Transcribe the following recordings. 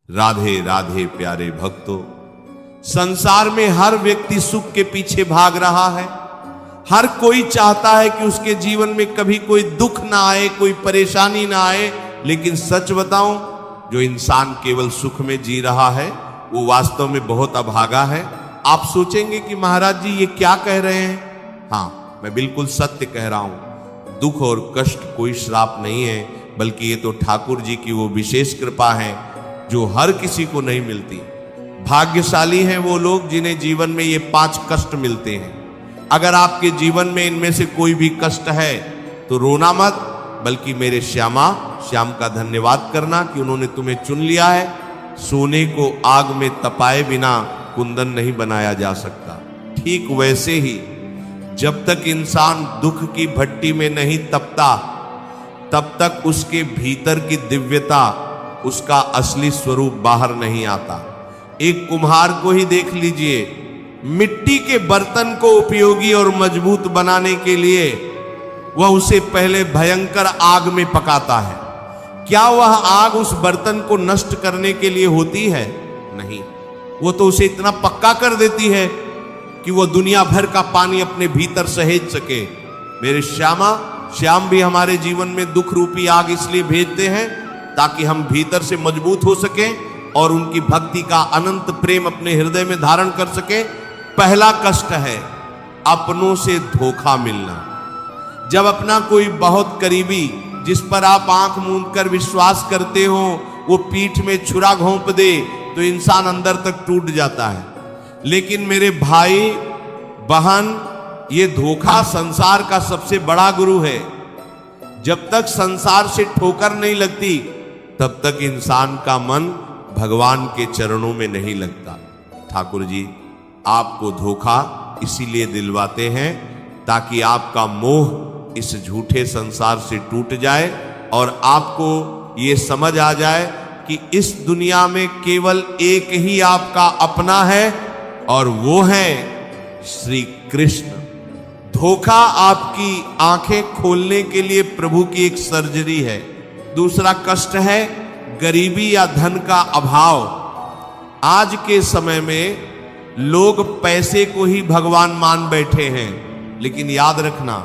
राधे राधे प्यारे भक्तों, संसार में हर व्यक्ति सुख के पीछे भाग रहा है। हर कोई चाहता है कि उसके जीवन में कभी कोई दुख ना आए, कोई परेशानी ना आए। लेकिन सच बताऊं, जो इंसान केवल सुख में जी रहा है वो वास्तव में बहुत अभागा है। आप सोचेंगे कि महाराज जी ये क्या कह रहे हैं। हाँ, मैं बिल्कुल सत्य कह रहा हूं। दुख और कष्ट कोई श्राप नहीं है, बल्कि ये तो ठाकुर जी की वो विशेष कृपा है जो हर किसी को नहीं मिलती। भाग्यशाली हैं वो लोग जिन्हें जीवन में ये 5 कष्ट मिलते हैं। अगर आपके जीवन में इनमें से कोई भी कष्ट है तो रोना मत, बल्कि मेरे श्याम का धन्यवाद करना कि उन्होंने तुम्हें चुन लिया है। सोने को आग में तपाए बिना कुंदन नहीं बनाया जा सकता। ठीक वैसे ही जब तक इंसान दुख की भट्टी में नहीं तपता, तब तक उसके भीतर की दिव्यता, उसका असली स्वरूप बाहर नहीं आता। एक कुम्हार को ही देख लीजिए, मिट्टी के बर्तन को उपयोगी और मजबूत बनाने के लिए वह उसे पहले भयंकर आग में पकाता है। क्या वह आग उस बर्तन को नष्ट करने के लिए होती है? नहीं, वो तो उसे इतना पक्का कर देती है कि वो दुनिया भर का पानी अपने भीतर सहेज सके। मेरे श्याम भी हमारे जीवन में दुख रूपी आग इसलिए भेजते हैं ताकि हम भीतर से मजबूत हो सकें और उनकी भक्ति का अनंत प्रेम अपने हृदय में धारण कर सके। पहला कष्ट है अपनों से धोखा मिलना। जब अपना कोई बहुत करीबी, जिस पर आप आंख मूंद कर विश्वास करते हो, वो पीठ में छुरा घोंप दे तो इंसान अंदर तक टूट जाता है। लेकिन मेरे भाई बहन, ये धोखा संसार का सबसे बड़ा गुरु है। जब तक संसार से ठोकर नहीं लगती, तब तक इंसान का मन भगवान के चरणों में नहीं लगता। ठाकुर जी आपको धोखा इसीलिए दिलवाते हैं ताकि आपका मोह इस झूठे संसार से टूट जाए और आपको ये समझ आ जाए कि इस दुनिया में केवल एक ही आपका अपना है और वो है श्री कृष्ण। धोखा आपकी आंखें खोलने के लिए प्रभु की एक सर्जरी है। दूसरा कष्ट है गरीबी या धन का अभाव। आज के समय में लोग पैसे को ही भगवान मान बैठे हैं, लेकिन याद रखना,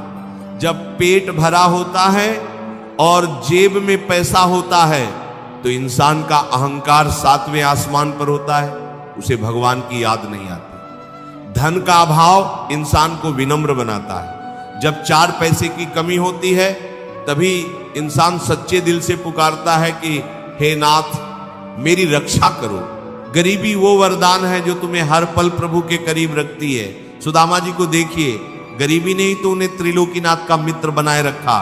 जब पेट भरा होता है और जेब में पैसा होता है तो इंसान का अहंकार 7वें आसमान पर होता है, उसे भगवान की याद नहीं आती। धन का अभाव इंसान को विनम्र बनाता है। जब 4 पैसे की कमी होती है तभी इंसान सच्चे दिल से पुकारता है कि हे नाथ मेरी रक्षा करो। गरीबी वो वरदान है जो तुम्हें हर पल प्रभु के करीब रखती है। सुदामा जी को देखिए, गरीबी ने ही तो उन्हें त्रिलोकीनाथ का मित्र बनाए रखा।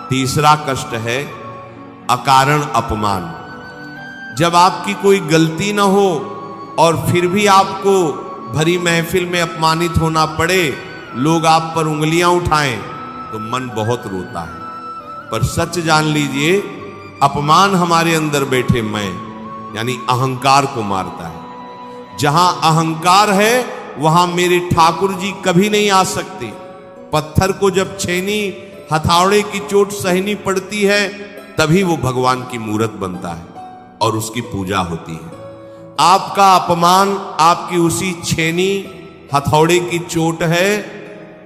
तीसरा कष्ट है अकारण अपमान। जब आपकी कोई गलती ना हो और फिर भी आपको भरी महफिल में अपमानित होना पड़े, लोग आप पर उंगलियां उठाएं, तो मन बहुत रोता है। पर सच जान लीजिए, अपमान हमारे अंदर बैठे मैं यानी अहंकार को मारता है। जहां अहंकार है वहां मेरे ठाकुर जी कभी नहीं आ सकते। पत्थर को जब छेनी हथौड़े की चोट सहनी पड़ती है तभी वो भगवान की मूरत बनता है और उसकी पूजा होती है। आपका अपमान आपकी उसी छेनी हथौड़े की चोट है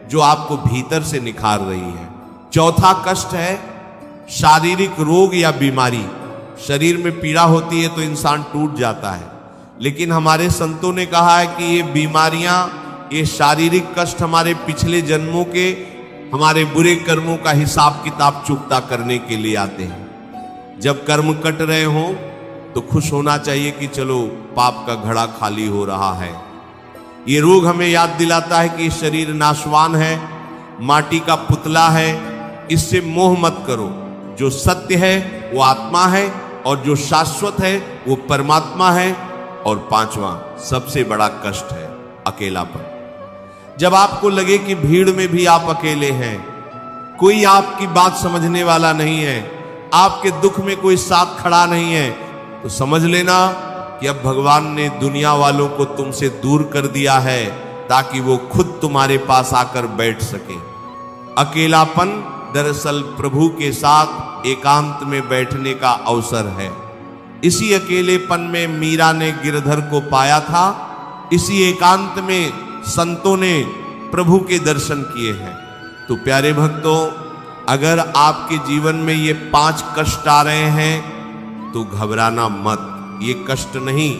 जो आपको भीतर से निखार रही है। चौथा कष्ट है शारीरिक रोग या बीमारी। शरीर में पीड़ा होती है तो इंसान टूट जाता है, लेकिन हमारे संतों ने कहा है कि ये बीमारियां, ये शारीरिक कष्ट हमारे पिछले जन्मों के, हमारे बुरे कर्मों का हिसाब किताब चुकता करने के लिए आते हैं। जब कर्म कट रहे हों तो खुश होना चाहिए कि चलो पाप का घड़ा खाली हो रहा है। ये रोग हमें याद दिलाता है कि शरीर नाशवान है, माटी का पुतला है, इससे मोह मत करो। जो सत्य है वो आत्मा है और जो शाश्वत है वो परमात्मा है। और 5वां सबसे बड़ा कष्ट है अकेलापन। जब आपको लगे कि भीड़ में भी आप अकेले हैं, कोई आपकी बात समझने वाला नहीं है, आपके दुख में कोई साथ खड़ा नहीं है, तो समझ लेना कि अब भगवान ने दुनिया वालों को तुमसे दूर कर दिया है ताकि वो खुद तुम्हारे पास आकर बैठ सके। अकेलापन दरअसल प्रभु के साथ एकांत में बैठने का अवसर है। इसी अकेलेपन में मीरा ने गिरधर को पाया था। इसी एकांत में संतों ने प्रभु के दर्शन किए हैं। तो प्यारे भक्तों, अगर आपके जीवन में ये 5 कष्ट आ रहे हैं तो घबराना मत। ये कष्ट नहीं,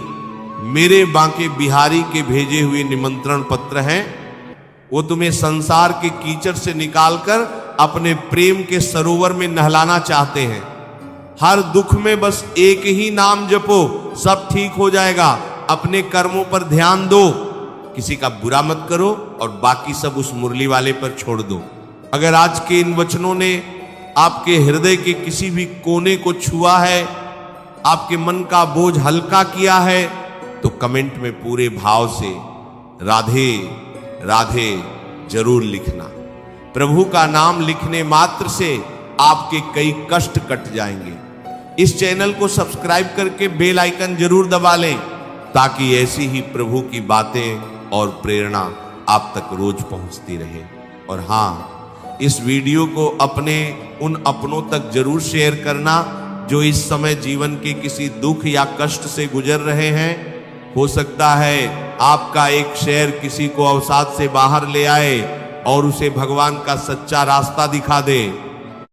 मेरे बांके बिहारी के भेजे हुए निमंत्रण पत्र हैं। वो तुम्हें संसार के कीचड़ से निकालकर अपने प्रेम के सरोवर में नहलाना चाहते हैं। हर दुख में बस एक ही नाम जपो, सब ठीक हो जाएगा। अपने कर्मों पर ध्यान दो, किसी का बुरा मत करो और बाकी सब उस मुरली वाले पर छोड़ दो। अगर आज के इन वचनों ने आपके हृदय के किसी भी कोने को छुआ है, आपके मन का बोझ हल्का किया है, तो कमेंट में पूरे भाव से राधे राधे जरूर लिखना। प्रभु का नाम लिखने मात्र से आपके कई कष्ट कट जाएंगे। इस चैनल को सब्सक्राइब करके बेल आइकन जरूर दबा लें, ताकि ऐसी ही प्रभु की बातें और प्रेरणा आप तक रोज पहुंचती रहे। और हाँ, इस वीडियो को अपने उन अपनों तक जरूर शेयर करना जो इस समय जीवन के किसी दुख या कष्ट से गुजर रहे हैं। हो सकता है आपका एक शेयर किसी को अवसाद से बाहर ले आए और उसे भगवान का सच्चा रास्ता दिखा दे।